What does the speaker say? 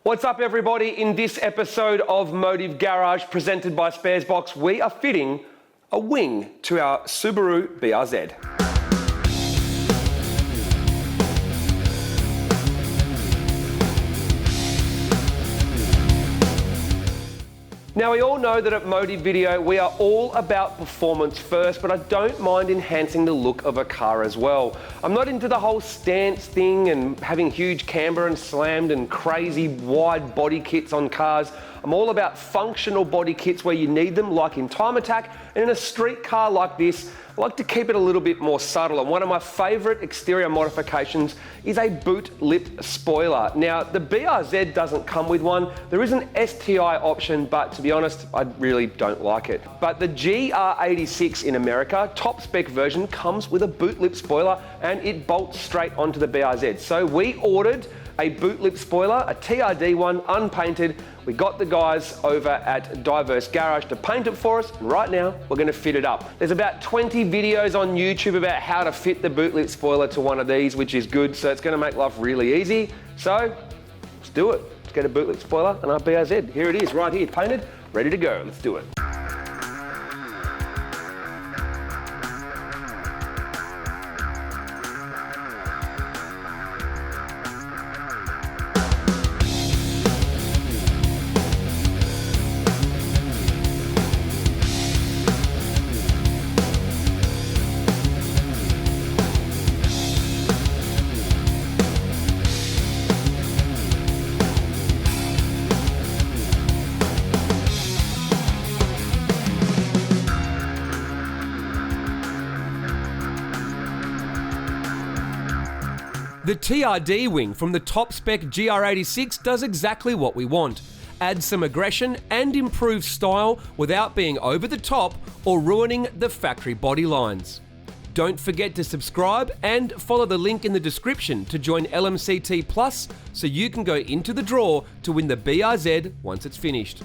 What's up, everybody? In this episode of Motive Garage presented by Sparesbox, we are fitting a wing to our Subaru BRZ. Now, we all know that at Motive Video, we are all about performance first, but I don't mind enhancing the look of a car as well. I'm not into the whole stance thing and having huge camber and slammed and crazy wide body kits on cars. I'm all about functional body kits where you need them, like in Time Attack, and in a street car like this, I like to keep it a little bit more subtle. And one of my favourite exterior modifications is a boot lip spoiler. Now, the BRZ doesn't come with one. There is an STI option, but to be honest, I really don't like it. But the GR86 in America, top spec version, comes with a boot lip spoiler and it bolts straight onto the BRZ. So we ordered a boot lip spoiler, a TRD one, unpainted. We got the guys over at Diverse Garage to paint it for us, and right now we're going to fit it up. There's about 20 videos on YouTube about how to fit the boot lip spoiler to one of these, which is good, so it's going to make life really easy. So let's do it. Let's get a boot lip spoiler and our BRZ. Here it is, right here, painted, ready to go. Let's do it. The TRD wing from the top spec GR86 does exactly what we want. Adds some aggression and improves style without being over the top or ruining the factory body lines. Don't forget to subscribe and follow the link in the description to join LMCT Plus so you can go into the draw to win the BRZ once it's finished.